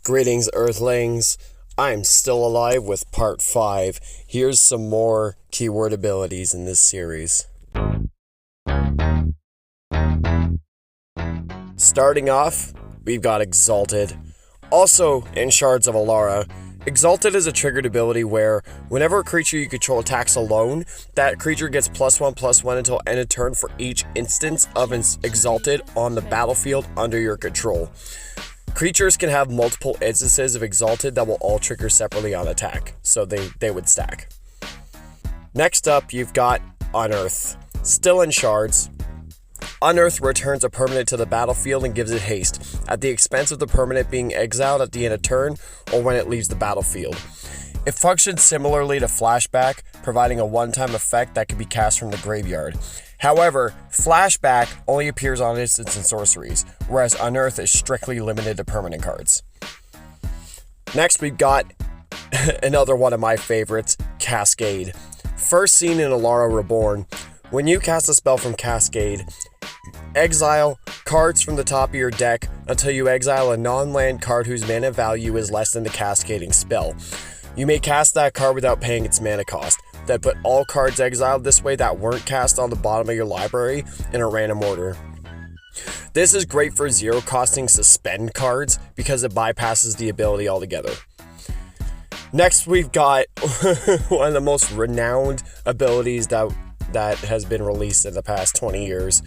Greetings, Earthlings. I'm still alive with part 5. Here's some more keyword abilities in this series. Starting off, we've got Exalted. Also, in Shards of Alara, Exalted is a triggered ability where, whenever a creature you control attacks alone, that creature gets +1/+1 until end of turn for each instance of Exalted on the battlefield under your control. Creatures can have multiple instances of Exalted that will all trigger separately on attack, so they would stack. Next up, you've got Unearth. Still in Shards, Unearth returns a permanent to the battlefield and gives it haste, at the expense of the permanent being exiled at the end of turn or when it leaves the battlefield. It functions similarly to Flashback, providing a one-time effect that can be cast from the graveyard. However, Flashback only appears on instants and sorceries, whereas Unearth is strictly limited to permanent cards. Next, we've got another one of my favorites, Cascade. First seen in Alara Reborn, when you cast a spell from Cascade, exile cards from the top of your deck until you exile a non-land card whose mana value is less than the cascading spell. You may cast that card without paying its mana cost. Then put all cards exiled this way that weren't cast on the bottom of your library in a random order. This is great for zero-costing suspend cards because it bypasses the ability altogether. Next, we've got one of the most renowned abilities that has been released in the past 20 years,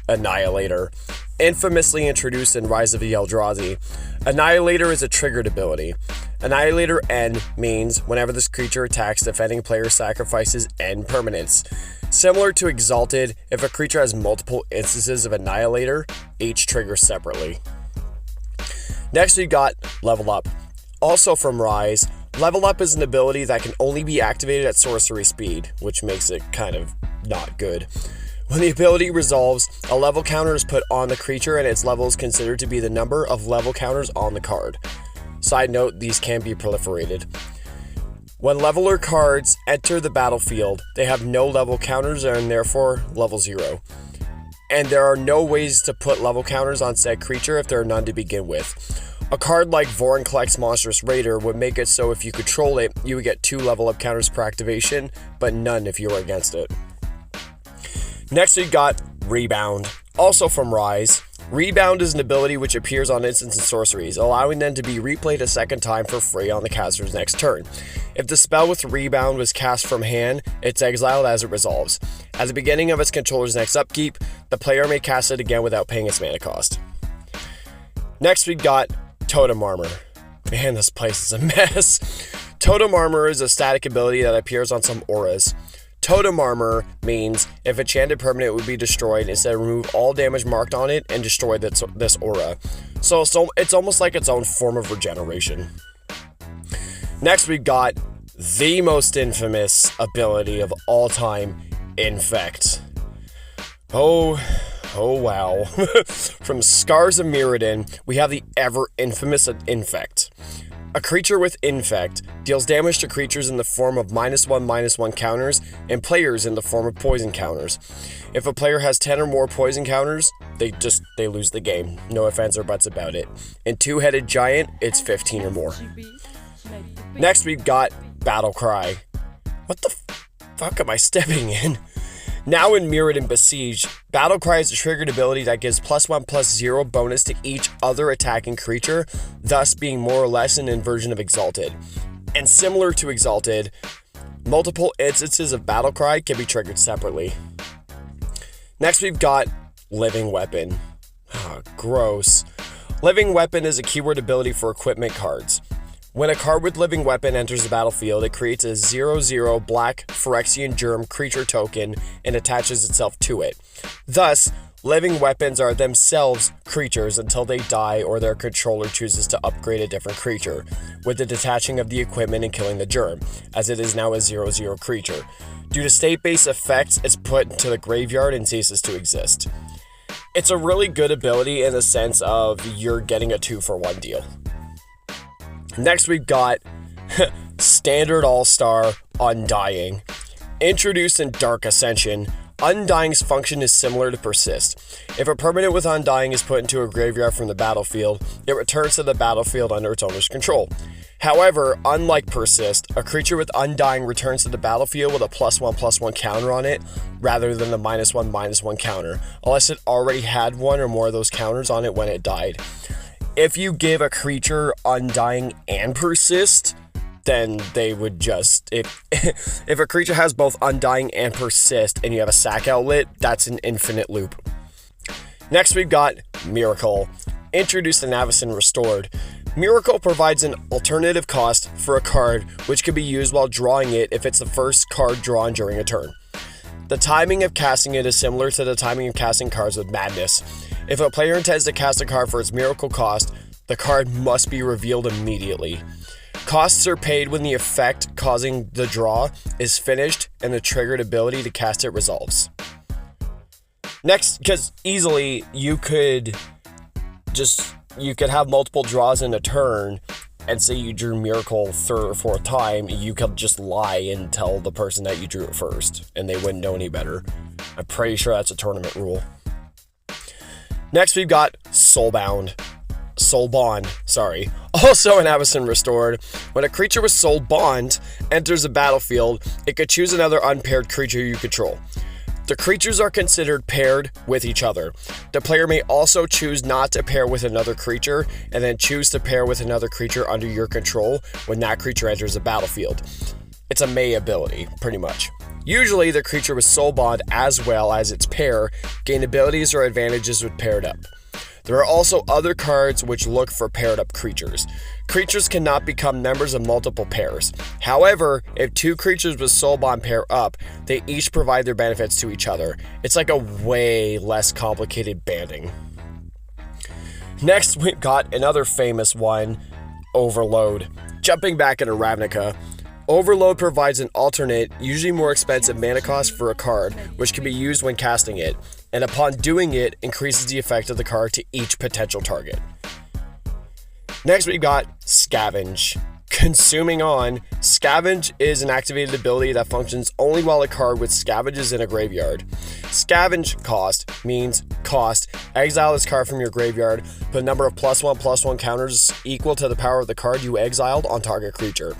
Annihilator. Infamously introduced in Rise of the Eldrazi, Annihilator is a triggered ability. Annihilator N means whenever this creature attacks, defending player sacrifices N permanents. Similar to Exalted, if a creature has multiple instances of Annihilator, each triggers separately. Next we got Level Up. Also from Rise, Level Up is an ability that can only be activated at sorcery speed, which makes it kind of not good. When the ability resolves, a level counter is put on the creature and its level is considered to be the number of level counters on the card. Side note, these can be proliferated. When leveler cards enter the battlefield, they have no level counters and therefore level 0. And there are no ways to put level counters on said creature if there are none to begin with. A card like Vorinclex Monstrous Raider would make it so if you control it, you would get 2 level up counters per activation, but none if you were against it. Next we got Rebound. Also from Rise, Rebound is an ability which appears on instants and sorceries, allowing them to be replayed a second time for free on the caster's next turn. If the spell with Rebound was cast from hand, it's exiled as it resolves. At the beginning of its controller's next upkeep, the player may cast it again without paying its mana cost. Next we got Totem Armor. Man, this place is a mess. Totem Armor is a static ability that appears on some auras. Totem Armor means if a enchanted permanent would be destroyed, instead remove all damage marked on it and destroy this aura. So it's almost like its own form of regeneration. Next we've got the most infamous ability of all time, Infect. Oh wow. From Scars of Mirrodin, we have the ever infamous Infect. A creature with Infect deals damage to creatures in the form of -1/-1 counters and players in the form of poison counters. If a player has 10 or more poison counters, they lose the game. No ifs, ands, or buts about it. In Two-Headed Giant, it's 15 or more. Next we've got Battle Cry. What the fuck am I stepping in? Now in Mirrodin Besieged, Battle Cry is a triggered ability that gives +1/+0 bonus to each other attacking creature, thus being more or less an inversion of Exalted. And similar to Exalted, multiple instances of Battle Cry can be triggered separately. Next we've got Living Weapon. Gross. Living Weapon is a keyword ability for equipment cards. When a card with Living Weapon enters the battlefield, it creates a 0/0 black Phyrexian Germ creature token and attaches itself to it. Thus, living weapons are themselves creatures until they die or their controller chooses to upgrade a different creature, with the detaching of the equipment and killing the germ, as it is now a 0/0 creature. Due to state-based effects, it's put into the graveyard and ceases to exist. It's a really good ability in the sense of you're getting a 2-for-1 deal. Next we've got Standard All-Star Undying. Introduced in Dark Ascension, Undying's function is similar to Persist. If a permanent with Undying is put into a graveyard from the battlefield, it returns to the battlefield under its owner's control. However, unlike Persist, a creature with Undying returns to the battlefield with a +1/+1 counter on it, rather than the -1/-1 counter, unless it already had one or more of those counters on it when it died. If you give a creature Undying and Persist, then they would just, if a creature has both Undying and Persist and you have a sack outlet, that's an infinite loop. Next we've got Miracle, introduced in Avacyn Restored. Miracle provides an alternative cost for a card which can be used while drawing it if it's the first card drawn during a turn. The timing of casting it is similar to the timing of casting cards with Madness. If a player intends to cast a card for its Miracle cost, the card must be revealed immediately. Costs are paid when the effect causing the draw is finished and the triggered ability to cast it resolves. Next, because easily you could have multiple draws in a turn, and say you drew Miracle third or fourth time, you could just lie and tell the person that you drew it first, and they wouldn't know any better. I'm pretty sure that's a tournament rule. Next, we've got Soulbond, also in Avacyn Restored. When a creature with Soul Bond enters the battlefield, it could choose another unpaired creature you control. The creatures are considered paired with each other. The player may also choose not to pair with another creature, and then choose to pair with another creature under your control when that creature enters the battlefield. It's a May ability, pretty much. Usually, the creature with Soul Bond, as well as its pair, gain abilities or advantages with paired up. There are also other cards which look for paired up creatures. Creatures cannot become members of multiple pairs. However, if two creatures with Soul Bond pair up, they each provide their benefits to each other. It's like a way less complicated banding. Next, we've got another famous one, Overload. Jumping back into Ravnica, Overload provides an alternate, usually more expensive mana cost for a card, which can be used when casting it, and upon doing it, increases the effect of the card to each potential target. Next, we've got Scavenge. Consuming On. Scavenge is an activated ability that functions only while a card with Scavenge is in a graveyard. Scavenge cost means exile this card from your graveyard, put a number of +1/+1 counters equal to the power of the card you exiled on target creature.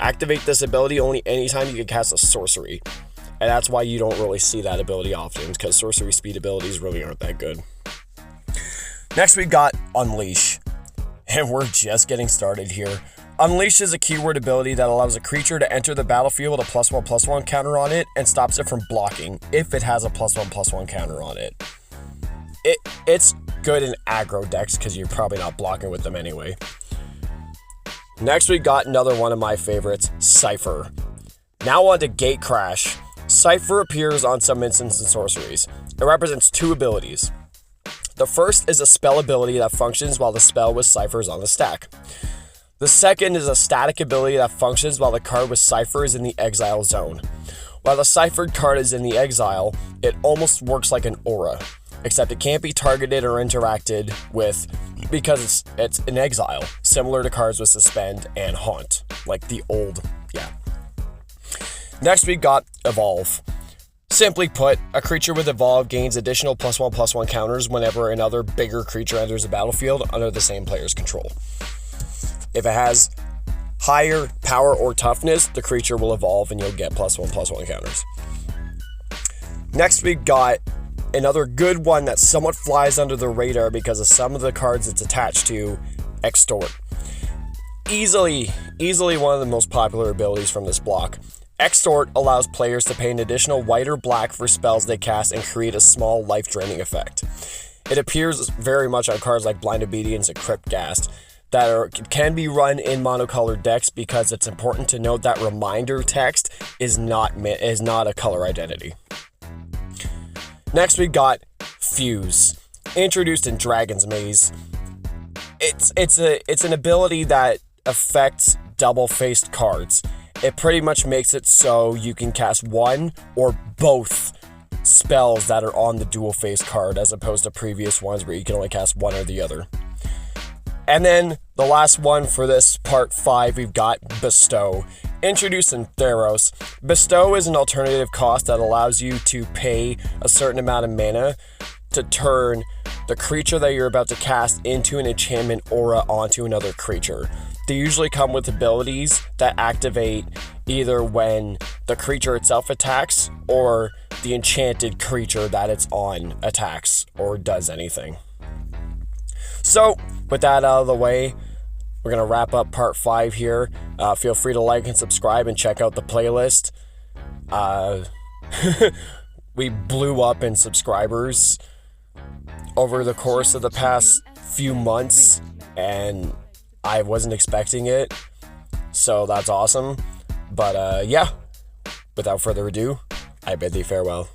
Activate this ability only anytime you can cast a sorcery. And that's why you don't really see that ability often, because sorcery speed abilities really aren't that good. Next, we've got Unleash. And we're just getting started here. Unleash is a keyword ability that allows a creature to enter the battlefield with a +1/+1 counter on it and stops it from blocking if it has a +1/+1 counter on it. It's good in aggro decks because you're probably not blocking with them anyway. Next, we got another one of my favorites, Cypher. Now on to Gatecrash. Cypher appears on some instants and sorceries. It represents two abilities. The first is a spell ability that functions while the spell with Cypher is on the stack. The second is a static ability that functions while the card with Cypher is in the exile zone. While the Cyphered card is in the exile, it almost works like an aura, except it can't be targeted or interacted with because it's in exile, similar to cards with Suspend and Haunt, like the old, Next, we got Evolve. Simply put, a creature with Evolve gains additional +1/+1 counters whenever another bigger creature enters the battlefield under the same player's control. If it has higher power or toughness, the creature will evolve and you'll get +1/+1 counters. Next, we got another good one that somewhat flies under the radar because of some of the cards it's attached to, Extort. Easily one of the most popular abilities from this block. Extort allows players to pay an additional white or black for spells they cast and create a small life-draining effect. It appears very much on cards like Blind Obedience and Cryptghast that can be run in monocolored decks because it's important to note that reminder text is not a color identity. Next, we got Fuse, introduced in Dragon's Maze. It's an ability that affects double-faced cards. It pretty much makes it so you can cast one or both spells that are on the dual-face card as opposed to previous ones where you can only cast one or the other. And then the last one for this part 5, we've got Bestow. Introducing Theros. Bestow is an alternative cost that allows you to pay a certain amount of mana to turn the creature that you're about to cast into an enchantment aura onto another creature. They usually come with abilities that activate either when the creature itself attacks or the enchanted creature that it's on attacks or does anything. So, with that out of the way, we're going to wrap up part 5 here. Feel free to like and subscribe and check out the playlist. We blew up in subscribers over the course of the past few months, and I wasn't expecting it, so that's awesome. But yeah, without further ado, I bid thee farewell.